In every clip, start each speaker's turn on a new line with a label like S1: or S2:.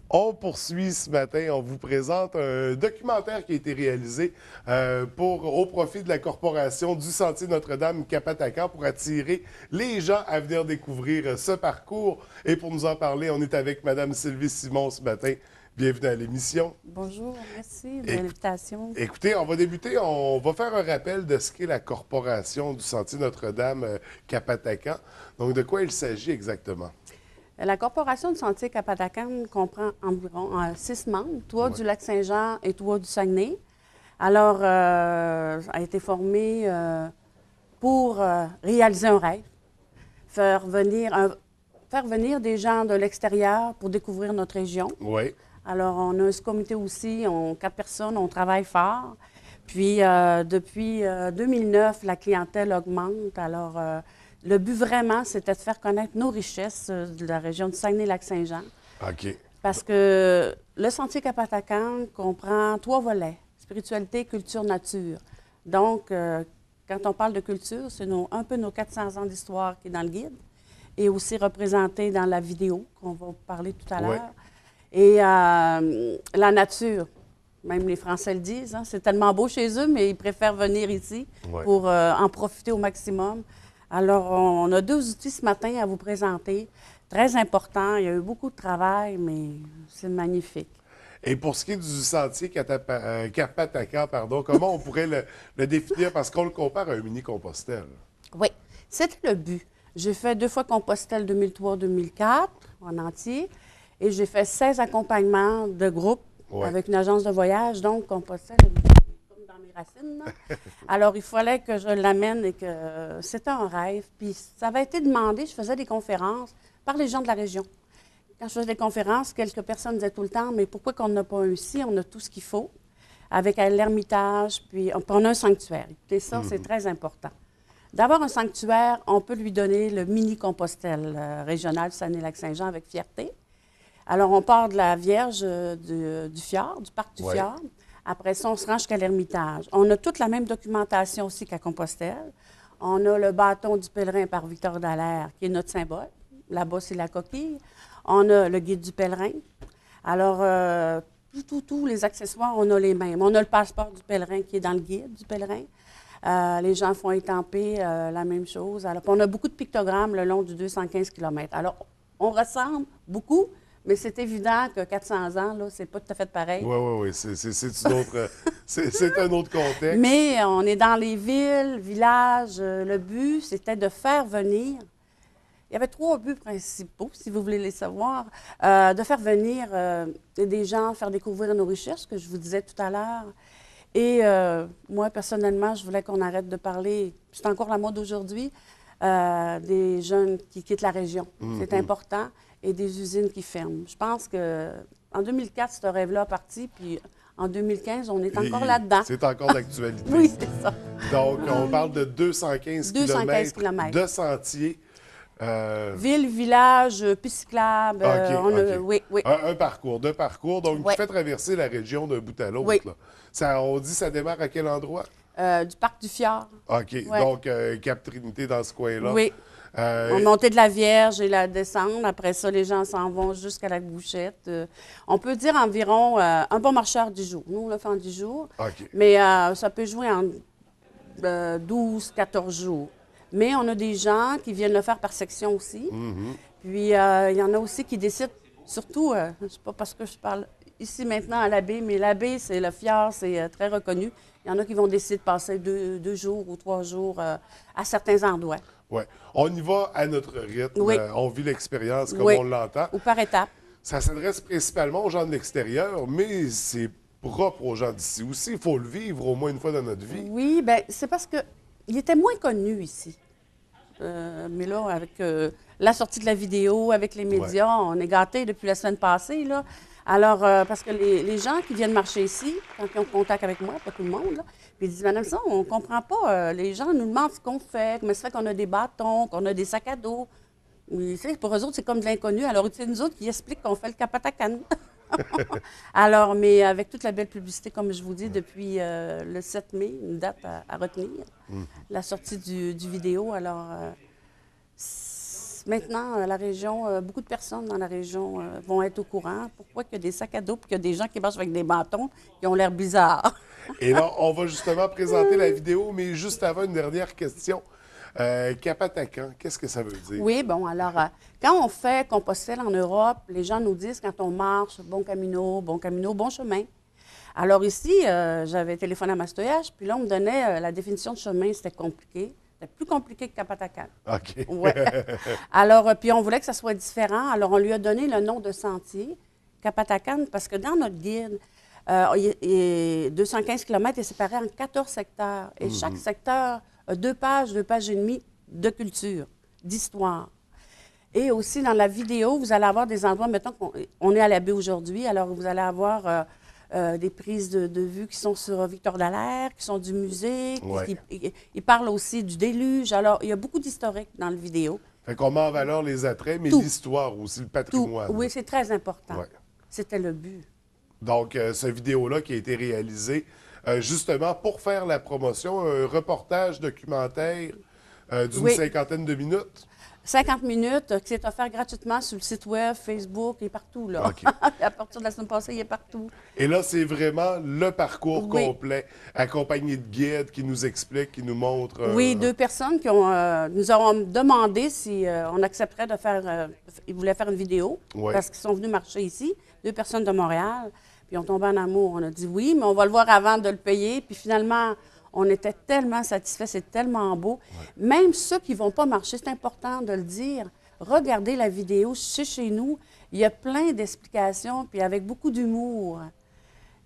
S1: On poursuit ce matin, on vous présente un documentaire qui a été réalisé au profit de la Corporation du Sentier Notre-Dame-Capatacan pour attirer les gens à venir découvrir ce parcours. Et pour nous en parler, on est avec Mme Sylvie Simon ce matin. Bienvenue à l'émission.
S2: Bonjour, merci de
S1: Écou-
S2: l'invitation.
S1: Écoutez, on va débuter, on va faire un rappel de ce qu'est la Corporation du Sentier Notre-Dame-Capatacan. Donc, de quoi il s'agit exactement?
S2: La Corporation du Sentier Capatacan comprend environ 6 membres, 3
S1: Ouais.
S2: du Lac-Saint-Jean et 3 du Saguenay. Alors, a été formée pour réaliser un rêve, faire venir des gens de l'extérieur pour découvrir notre région.
S1: Oui.
S2: Alors, on a ce comité aussi, 4 personnes, on travaille fort. Puis, depuis 2009, la clientèle augmente. Alors, le but vraiment, c'était de faire connaître nos richesses de la région du Saguenay-Lac-Saint-Jean.
S1: OK.
S2: Parce que le Sentier Capatacan comprend 3 volets, spiritualité, culture, nature. Donc, quand on parle de culture, c'est un peu nos 400 ans d'histoire qui est dans le guide et aussi représenté dans la vidéo qu'on va vous parler tout à
S1: Ouais.
S2: l'heure. Et la nature, même les Français le disent, hein, c'est tellement beau chez eux, mais ils préfèrent venir ici
S1: Ouais.
S2: pour en profiter au maximum. Alors, on a 2 outils ce matin à vous présenter, très importants. Il y a eu beaucoup de travail, mais c'est magnifique.
S1: Et pour ce qui est du sentier Capatacan, pardon, comment on pourrait le définir? Parce qu'on le compare à un mini-Compostelle.
S2: Oui, c'était le but. J'ai fait 2 fois Compostelle 2003-2004 en entier et j'ai fait 16 accompagnements de groupe
S1: Ouais.
S2: avec une agence de voyage. Donc, Compostelle, comme dans mes racines. Là. Alors, il fallait que je l'amène et que c'était un rêve. Puis, ça avait été demandé, je faisais des conférences par les gens de la région. Quand je faisais des conférences, quelques personnes disaient tout le temps, mais pourquoi qu'on n'a pas un ici? On a tout ce qu'il faut, avec l'Ermitage, puis on a un sanctuaire. Écoutez, ça, c'est très important. D'avoir un sanctuaire, on peut lui donner le mini-Compostelle régional du Saguenay-Lac-Saint-Jean avec fierté. Alors, on part de la Vierge du fjord, du parc du
S1: Ouais.
S2: fjord. Après ça, on se rend jusqu'à l'Ermitage. On a toute la même documentation aussi qu'à Compostelle. On a le bâton du pèlerin par Victor Dallaire, qui est notre symbole. Là-bas, c'est la coquille. On a le guide du pèlerin. Alors, tous les accessoires, on a les mêmes. On a le passeport du pèlerin qui est dans le guide du pèlerin. Les gens font étamper la même chose. Alors, puis on a beaucoup de pictogrammes le long du 215 km. Alors, on ressemble beaucoup, mais c'est évident que 400 ans, là, c'est pas tout à fait pareil.
S1: Oui, oui, oui. C'est une autre, c'est un autre contexte.
S2: Mais on est dans les villes, villages. Le but, c'était de faire venir. Il y avait 3 buts principaux, si vous voulez les savoir. De faire venir des gens, faire découvrir nos richesses, que je vous disais tout à l'heure. Et moi, personnellement, je voulais qu'on arrête de parler, c'est encore la mode aujourd'hui, des jeunes qui quittent la région. C'est important. Et des usines qui ferment. Je pense qu'en 2004, ce rêve-là est parti, puis en 2015, on est encore là-dedans.
S1: C'est encore d'actualité.
S2: Oui, c'est ça.
S1: Donc, on parle de 215
S2: 215
S1: km de sentiers.
S2: Ville, village, piste cyclable.
S1: OK, OK.
S2: Oui, oui.
S1: Un parcours, 2 parcours. Donc,
S2: Ouais.
S1: qui fait traverser la région d'un bout à l'autre.
S2: Oui.
S1: Là. On dit ça démarre à quel endroit?
S2: Du parc du Fjord.
S1: OK.
S2: Ouais.
S1: Donc, Cap-Trinité dans ce coin-là.
S2: Oui.
S1: Euh,
S2: On montait de la Vierge et la descendre. Après ça, les gens s'en vont jusqu'à la Bouchette. On peut dire environ un bon marcheur 10 jours. Nous, on l'a fait en 10 jours.
S1: OK.
S2: Mais ça peut jouer en 12, 14 jours. Mais on a des gens qui viennent le faire par section aussi. Puis, il y en a aussi qui décident, surtout, c'est pas parce que je parle ici maintenant à l'abbé, mais l'abbé, c'est le fjord, c'est très reconnu. Il y en a qui vont décider de passer 2 jours ou 3 jours à certains endroits.
S1: Ouais. On y va à notre rythme.
S2: Oui.
S1: On vit l'expérience comme
S2: Oui.
S1: on l'entend.
S2: Ou par étapes.
S1: Ça s'adresse principalement aux gens de l'extérieur, mais c'est propre aux gens d'ici aussi. Il faut le vivre au moins une fois dans notre vie.
S2: Oui, bien, c'est parce qu'il était moins connu ici. Mais là, avec la sortie de la vidéo, avec les médias, on est gâtés depuis la semaine passée, là. Alors, parce que les gens qui viennent marcher ici, quand ils ont contact avec moi, pas tout le monde, là, puis ils disent, Madame ça, on ne comprend pas. Les gens nous demandent ce qu'on fait, comment ça fait qu'on a des bâtons, qu'on a des sacs à dos. Oui, tu sais, pour eux autres, c'est comme de l'inconnu. Alors, c'est nous autres qui expliquent qu'on fait le Capatacan. Alors, mais avec toute la belle publicité, comme je vous dis, depuis le 7 mai, une date à retenir, la sortie du vidéo. Alors, maintenant, la région, beaucoup de personnes dans la région vont être au courant. Pourquoi qu'il y a des sacs à dos et qu'il y a des gens qui marchent avec des bâtons qui ont l'air bizarres?
S1: Et là, on va justement présenter la vidéo, mais juste avant, une dernière question. Capatacan, qu'est-ce que ça veut dire?
S2: Oui, bon, alors, quand on fait Compostelle en Europe, les gens nous disent quand on marche, bon camino, bon chemin. Alors ici, j'avais téléphoné à Mastoyage, puis là, on me donnait la définition de chemin, c'était compliqué. C'était plus compliqué que Capatacan.
S1: OK.
S2: Ouais. Alors, puis on voulait que ça soit différent. Alors, on lui a donné le nom de sentier, Capatacan, parce que dans notre guide, 215 km est séparé en 14 secteurs. Et chaque secteur a 2 pages et demie de culture, d'histoire. Et aussi, dans la vidéo, vous allez avoir des endroits, mettons qu'on est à la baie aujourd'hui, alors vous allez avoir des prises de vue qui sont sur Victor Dallaire, qui sont du musée.
S1: Ouais.
S2: Il parle aussi du déluge. Alors, il y a beaucoup d'historique dans le vidéo.
S1: Fait qu'on met en valeur les attraits, mais
S2: Tout.
S1: l'histoire aussi, le
S2: Tout.
S1: patrimoine.
S2: Oui, c'est très important.
S1: Ouais.
S2: C'était le but.
S1: Donc, cette vidéo-là qui a été réalisée justement pour faire la promotion, un reportage documentaire d'une
S2: Oui.
S1: 50aine de minutes.
S2: 50 minutes, qui est offert gratuitement sur le site web, Facebook, il est partout, là.
S1: OK.
S2: À partir de la semaine passée, il est partout.
S1: Et là, c'est vraiment le parcours
S2: Oui.
S1: complet, accompagné de guides qui nous expliquent, qui nous montrent.
S2: Oui, 2 personnes qui nous ont demandé si on accepterait de faire... ils voulaient faire une vidéo,
S1: Ouais.
S2: parce qu'ils sont venus marcher ici, 2 personnes de Montréal, puis on tombé en amour. On a dit oui, mais on va le voir avant de le payer. Puis finalement, on était tellement satisfaits, c'est tellement beau. Ouais. Même ceux qui ne vont pas marcher, c'est important de le dire. Regardez la vidéo, c'est chez nous. Il y a plein d'explications, puis avec beaucoup d'humour.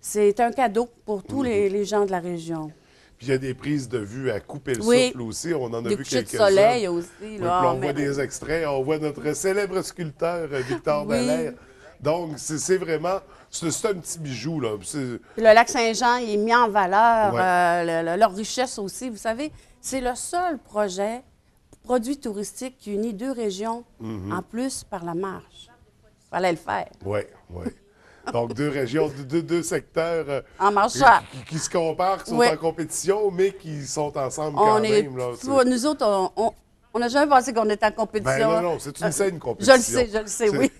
S2: C'est un cadeau pour tous les gens de la région.
S1: Puis il y a des prises de vue à couper le
S2: Oui.
S1: souffle aussi. On en a
S2: Des
S1: vu
S2: couchers de
S1: quelques-uns.
S2: soleil aussi.
S1: Oui,
S2: Là,
S1: puis on voit des extraits. On voit notre célèbre sculpteur Victor
S2: Oui.
S1: Dallaire. Donc, c'est vraiment... C'est un petit bijou, là.
S2: Puis le lac Saint-Jean, il est mis en valeur.
S1: Ouais.
S2: Leur richesse aussi. Vous savez, c'est le seul projet, produit touristique, qui unit 2 régions, en plus par la marche. Il fallait le faire.
S1: Oui, oui. Donc, 2 régions, deux secteurs
S2: En marchant.
S1: qui se comparent, qui sont
S2: Oui.
S1: en compétition, mais qui sont ensemble quand même. Là.
S2: Nous autres, on n'a jamais pensé qu'on était en compétition.
S1: Ben non, c'est une saine compétition.
S2: Je le sais, oui.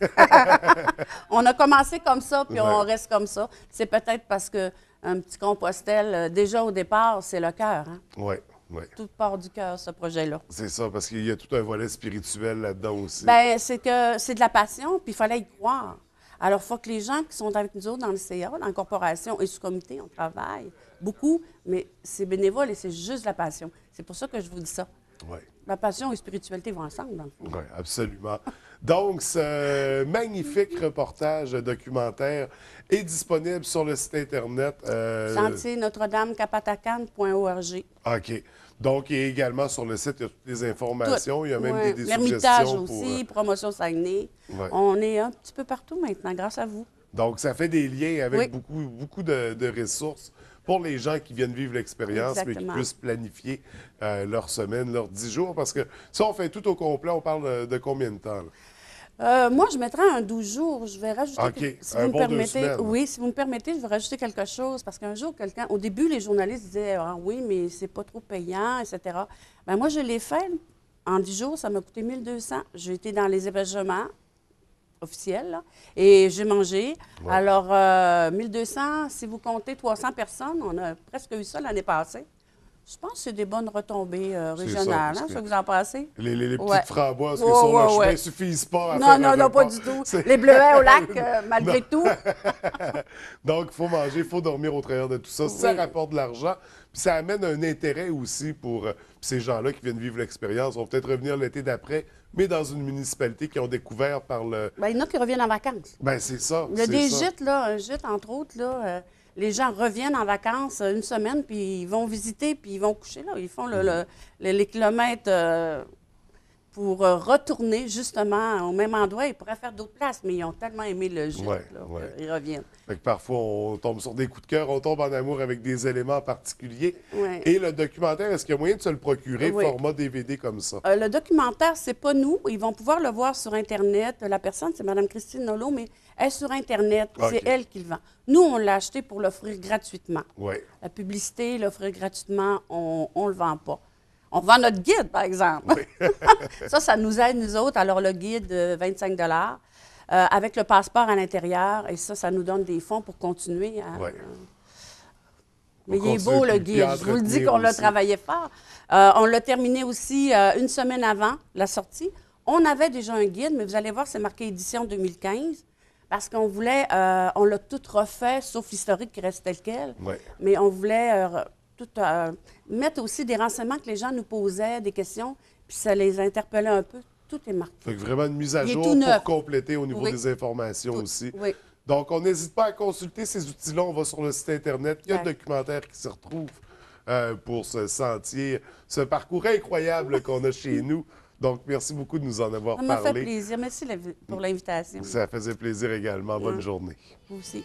S2: On a commencé comme ça, puis on reste comme ça. C'est peut-être parce qu'un petit Compostelle, déjà au départ, c'est le cœur. Hein?
S1: Oui, oui.
S2: Tout part du cœur, ce projet-là.
S1: C'est ça, parce qu'il y a tout un volet spirituel là-dedans aussi.
S2: Bien, c'est que c'est de la passion, puis il fallait y croire. Alors, il faut que les gens qui sont avec nous autres dans le CA, dans la corporation et sous-comité, on travaille beaucoup, mais c'est bénévole et c'est juste la passion. C'est pour ça que je vous dis ça.
S1: Oui.
S2: La passion et la spiritualité vont ensemble, dans le fond.
S1: Oui, absolument. Donc, ce magnifique reportage documentaire est disponible sur le site Internet.
S2: Sentier Notre-Dame-Capatacan.org.
S1: OK. Donc, il est également sur le site, il y a toutes les informations. Il y a même des
S2: L'Ermitage
S1: suggestions
S2: aussi, Promotion Saguenay.
S1: Ouais.
S2: On est un petit peu partout maintenant, grâce à vous.
S1: Donc, ça fait des liens avec
S2: Oui.
S1: beaucoup de ressources pour les gens qui viennent vivre l'expérience, mais qui
S2: Exactement.
S1: puissent planifier leur semaine, leurs 10 jours. Parce que si on fait tout au complet, on parle de combien de temps? Là?
S2: Moi, je mettrais un 12 jours. Je vais rajouter...
S1: OK.
S2: Si
S1: Un
S2: vous me
S1: bon 2
S2: permettez,
S1: semaines.
S2: oui, si vous me permettez, je vais rajouter quelque chose. Parce qu'un jour, au début, les journalistes disaient « Ah oui, mais c'est pas trop payant, etc. » Bien, moi, je l'ai fait. En 10 jours, ça m'a coûté 1200. J'ai été dans les hébergements officiels, là, et j'ai mangé.
S1: Ouais.
S2: Alors, 1200, si vous comptez 300 personnes, on a presque eu ça l'année passée. Je pense que c'est des bonnes retombées régionales.
S1: parce
S2: Hein,
S1: que
S2: ça que vous en pensez?
S1: Les petites
S2: Ouais.
S1: framboises qui
S2: Ouais,
S1: sont
S2: ouais,
S1: le chemin
S2: ouais.
S1: ne suffisent pas à
S2: Non,
S1: faire
S2: non,
S1: un
S2: non, pas
S1: repas.
S2: du tout.
S1: C'est-
S2: Les bleuets au lac, malgré tout.
S1: Donc, il faut manger, il faut dormir au travers de tout ça. Ça
S2: Oui.
S1: rapporte de l'argent. Puis ça amène un intérêt aussi pour ces gens-là qui viennent vivre l'expérience. Vont peut-être revenir l'été d'après, mais dans une municipalité qui ont découvert par le...
S2: Bien, il y en a qui reviennent en vacances.
S1: Ben c'est ça.
S2: Il y a
S1: c'est
S2: des
S1: ça.
S2: gîtes, là, un gîte, entre autres, là, les gens reviennent en vacances une semaine, puis ils vont visiter, puis ils vont coucher, là. Ils font les kilomètres pour retourner, justement, au même endroit. Ils pourraient faire d'autres places, mais ils ont tellement aimé le gîte,
S1: Ouais,
S2: là,
S1: ouais.
S2: qu'ils reviennent.
S1: Fait que parfois, on tombe sur des coups de cœur, on tombe en amour avec des éléments particuliers.
S2: Ouais.
S1: Et le documentaire, est-ce qu'il y a moyen de se le procurer,
S2: Oui.
S1: format DVD comme ça?
S2: Le documentaire, c'est pas nous. Ils vont pouvoir le voir sur Internet. La personne, c'est Mme Christine Nolot, mais elle est sur Internet.
S1: OK.
S2: C'est elle qui le vend. Nous, on l'a acheté pour l'offrir gratuitement.
S1: Oui.
S2: La publicité, l'offrir gratuitement, on ne le vend pas. On vend notre guide, par exemple. Ça nous aide, nous autres. Alors, le guide, 25 avec le passeport à l'intérieur. Et ça nous donne des fonds pour continuer à...
S1: Oui.
S2: Mais il est beau, le guide. Je vous le dis qu'on l'a travaillé fort. On l'a terminé aussi une semaine avant la sortie. On avait déjà un guide, mais vous allez voir, c'est marqué édition 2015, parce qu'on voulait, on l'a tout refait, sauf l'historique qui reste tel quel.
S1: Oui.
S2: Mais on voulait mettre aussi des renseignements que les gens nous posaient, des questions, puis ça les interpellait un peu. Tout est marqué.
S1: Fait que vraiment une mise à
S2: Il est
S1: jour
S2: tout neuf.
S1: pour compléter au niveau
S2: Oui.
S1: des informations aussi.
S2: Oui.
S1: Donc, on n'hésite pas à consulter ces outils-là. On va sur le site Internet. Il y a un documentaire qui se retrouve pour ce sentier, ce parcours incroyable qu'on a chez nous. Donc, merci beaucoup de nous en avoir
S2: Ça
S1: parlé.
S2: m'a fait plaisir. Merci pour l'invitation.
S1: Ça faisait plaisir également. Bonne journée.
S2: Vous aussi.